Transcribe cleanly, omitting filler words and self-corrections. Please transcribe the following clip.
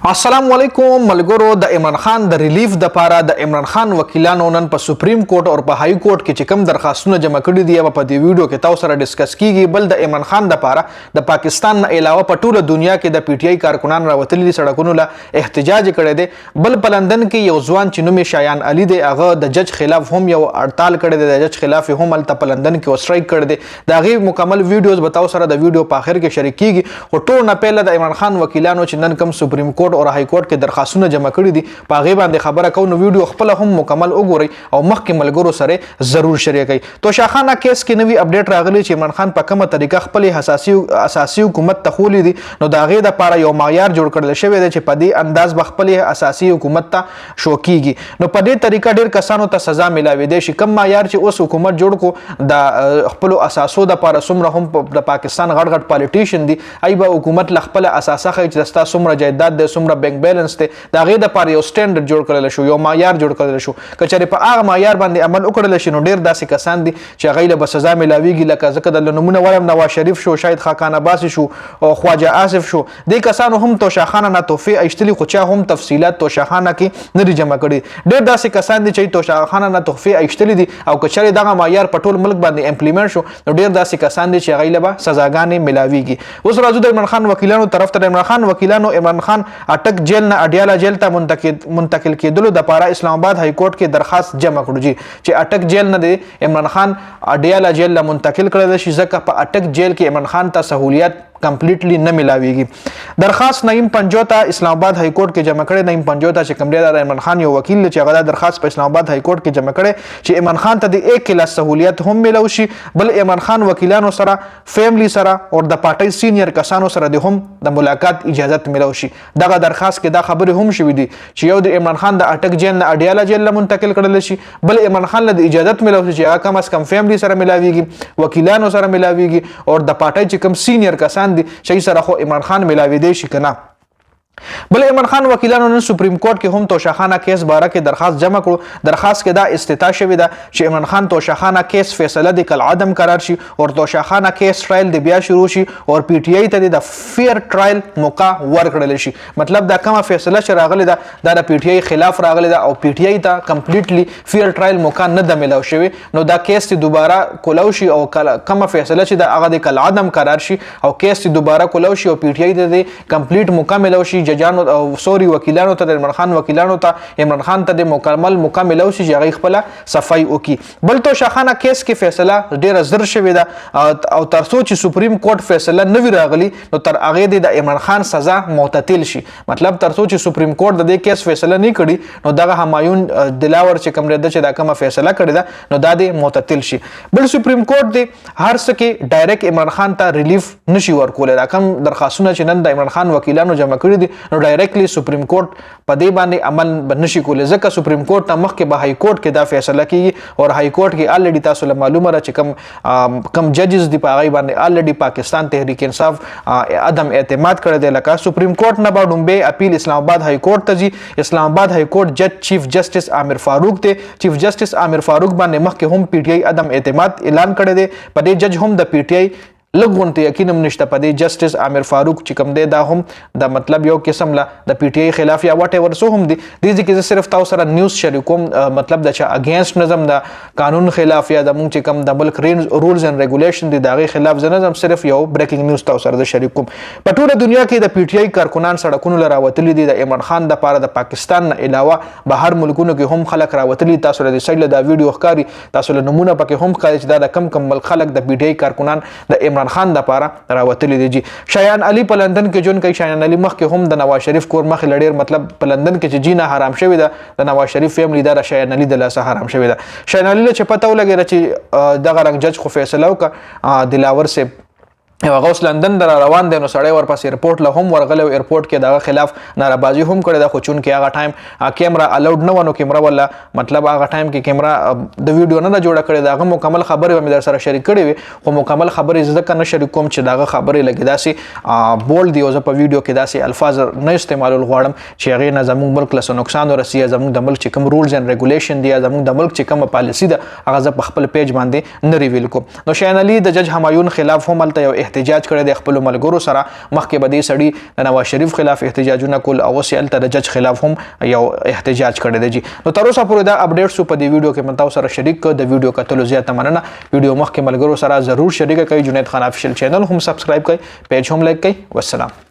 السلام علیکم ملګرو د عمران خان د ریلیف د پاره د عمران خان وکیلانو نن په سپریم کورټ او په های کورټ کې چې کوم درخواستونه جمع کړي دي په دې ویډیو کې تاسو سره ډیسکس کیږي. بل د عمران خان د پاره د پاکستان نه علاوه په ټوله دنیا کې د پی ټی آی کارکونان راوتلي دي سړکونو له احتجاج کړي دي. بل په لندن کې یو ځوان چې نوم یې شایان علي دی هغه د جج خلاف هم یو هړتال کړی دی، د جج خلاف هم هلته په لندن کې اسټرایک کړی دی. د هغې مکمل ویډیوز به تاسو سره د ویډیو په آخر کې شریک کیږي. خو ټول نه پهله د عمران خان وکیلانو چې نن کوم سپریم کورټ او های کورټ کې درخواستونه جمع کړي دي په هغې باندې خبره کوو، نو ویډیو خپله هم مکمل وګورئ او مخکې ملګرو سره ضرور شریک کړئ. توشاخانه کیس کې نوي اپډیټ راغلی چې عمران خان په کومه طریقه خپلې اساسي حکومت ته خولی دي، نو د هغې دپاره یو معیار جوړ کړل شوی دی چې په دې انداز به خپلې اساسي حکومت ته شو کیږي. نو په دې طریقه ډېر کسانو ته سزا میلاویدی شي. کوم معیار چې اوس حکومت جوړ کو د خپلو اساسو دپاره څومره هم د پاکستان غټ غټ پالیټیشن دي ای به حکومت له خپله اساسه ښیي چې ستا څومره جایداد دی، څومره بینک بیلنس دی، د هغې دپاره یو سټینډرډ جوړ کړلی شو، یو معیار جوړ کړلی شو. که چېرې په هغه معیار باندې عمل وکړلی شي نو ډېر داسې کسان دي چې هغوی له به سزا میلاویږي. لکه ځکه د نومونه وایم نواز شریف شو، شاید خاقان عباسي شو او خواجه آصف شو. دې کسانو هم توشاخانه نه تحفې ایستلي، خو چا هم تفصیلات توشاخانه کې نه دي جمع کړي. ډېر داسې کسان دي چې توشاخانه نه تحفې ایستلي دي او که چېرې دغه معیار په ټول ملک باندې امپلیمنټ شو نو ډېر داسې کسان دي چې هغوی له به سزاګانې میلاویږي. اوس راځو د عمران خان وکیلانو طرف ته. د عمران خان وکیلانو عمران خان اټک جیل نه اډیاله جیل ته منتقل کېدلو دپاره اسلام آباد های کورټ کې درخواست جمع کړو چې اټک جیل نه دی عمران خان اډیاله جیل له منتقل کړی شي، ځکه په اټک جیل کې عمران خان ته سهولیت کمپلیټلی نه ملاویږي. درخواست نعیم پنجو ته اسلام آباد های کورټ کې جمع کړی. نعیم پنجو ته چې کوم دی د عمران خان یو وکیل دی چې هغه دا درخواست په اسلام آباد های کورټ کې جمع کړی چې عمران خان ته د 1 کلاس سهولیت هم میلو شي. بل عمران خان وکیلانو سره، فیملی سره او د پارټۍ سینیر کسانو سره د هم د ملاقات اجازت میلو شي. دغه درخواست کې دا خبرې هم شوي دي چې یو د عمران خان د اټک جیل نه اډیاله جیل له منتقل کړل شي، بل عمران خان له د اجازت میلو شي چې هغه کم از کم فیملی سره میلاویږي، وکیلانو سره میلاویږي او د پارټۍ چې کوم سینیر کسان دي چې سره خو عمران خان میلاویدی شي که نه. بل عمران خان وکیلانو نن سپریم کورټ کې هم توشاخانه کیس باره کې درخواست جمع کړو. درخواست کې دا استدعا شوې ده چې عمران خان توشاخانه کیس فیصله د کالعدم قرار شي او توشاخانه کیس ټرایل د بیا شروع شي او پی ټی آی ته د فیر ټرایل موقع ورکړل شي. مطلب دا کومه فیصله چې راغلی ده دا د پی ټی آی خلاف راغلی ده او پی ټی آی ته کمپلیټلی فیر ټرایل موقع نه ده میلاو شوې، نو دا کیس ته دوباره کولو شي او کومه فیصله چې د هغه د کالعدم قرار شي او کیس ته دوباره کولو شي او پی ټی آی ته د کمپلیټ موقع میلاو شي. ججانو او سوري وکیلانو ته د عمران خان وکیلانو ته عمران خان ته د مکمل موقع میلاو شي چې هغوی خپله صفایي وکړي. بل توشاخانه کیس کې فیصله ډېره زر شوې ده او تر څو چې سپریم کورټ فیصله نه وي راغلي نو تر هغې د عمران خان سزا معتدل شي. مطلب تر څو چې سپریم کورټ د دې کیس فیصله نه کړي نو دغه همایون دلاور چې کوم دی چې دا کومه فیصله کړې ده نو دا د معتدل شي. بل سپریم کورټ دی هر څه کې ډایرکټ عمران خان ته ریلیف نشي ورکولی. دا کوم درخواستونه چې نن د عمران خان وکیلانو جمع کړي دي نو ډایرکټلی سپریم کورټ په دې باندې عمل به نشي کولی، ځکه سپریم کورټ ته مخکې به های کورټ کې دا فیصله کیږي او های کورټ کې الریډي تاسو له معلومه ده چې کم ججز دي په هغوی باندې الریډي پاکستان تحریک انصاف عدم اعتماد کړی دی. لکه سپریم کورټ نه به ډومبی اپیل اسلام آباد های کورټ ته ځي. اسلام آباد های کورټ جج چیف جسټس عامر فاروق دی. چیف جسټس عامر فاروق باندې مخکې هم پی ټی آی عدم اعتماد اعلان کړی دی. په دې جج هم د پی ټی آی لږ غونډې یقین هم نشته. په دې جسټس عامر فاروق چې کوم دی دا هم د مطلب یو قسم له د پی ټی آی خلاف یا واټ ایور څه هم دي. دې ځای کې زه صرف تاسو سره نیوز شریک کوم، مطلب د چا اګینسټ نظم د قانون خلاف یا د مونږ چې کوم د ملک رولز اینډ ریګولیشن دي د هغې خلاف زه نظم صرف یو بریکینګ نیوز تاسو سره زه شریک کوم. په ټوله دنیا کې د پی ټی آی کارکنان سړکونو له راوتلي دي. د عمران خان دپاره د پاکستان نه علاوه بهر ملکونو کې هم خلک راوتلي. تاسو له دې سایډ له دا ویډیو ښکاري، تاسو له نمونه پکې هم ښکاري چې دا د کم ملک خلک د پی ټی آی کارکنان د عمران خان دپاره راوتلي دي. شایان علي په لندن کې ژوند کوي. شایان علي مخکې هم د نواز شریف کور مخې له ډېر مطلب په لندن کې چې جینه حرام شوې ده د نواز شریف فیملی دا د شایان علي د لاسه حرام شوې ده. شایان علي له چې پته ولګېده چې دغه رنګ جج خو فیصله وکړه دلاور صاحب هغه اوس لندن در روان دی نو سړی ورپسې ایرپورټ له هم ورغلی او ایرپورټ کې دغه خلاف ناربازي هم کړې ده. خو چونکې هغه ټایم کیمرا الاود نه وه نو کیمرا ولا مطلب هغه ټایم کې کیمرا د ویډیو نه ده جوړه کړې ده. هغه مکمل خبرې به مې در سره شریک کړې وي خو مکمل خبرې زه ځکه نه شریک کوم چې د هغه خبرې لږې داسې بولډ دي او زه په ویډیو کې داسې الفاظ نه استعمالول غواړم چې هغې نه زموږ ملک له څه نقصان ورسي یا زموږ د ملک چې کوم رولز اینډ ریګولیشن دي یا زموږ د ملک چې کومه پالیسي ده هغه زه په خپل پیج باندې نه ریویل کوم. نو شایان علي د جج همایون خلاف هم هلته یو احتجاج کړی د خپل ملګرو سره. مخکې به دې سړي د نواز شریف خلاف احتجاجونه کول او اوس یې هلته د جج خلاف هم یو احتجاج کړی دی جی. نو تر اوسه پورې دا اپډیټس په دې ویډیو کې من تاسو سره شریک کړ. د ویډیو کتلو زیاته مننه. ویډیو مخکې ملګرو سره ضرور شریک کړئ. جنید خان افیشل چینل هم سبسکرایب کړئ، پیج هم لایک کړئ. والسلام.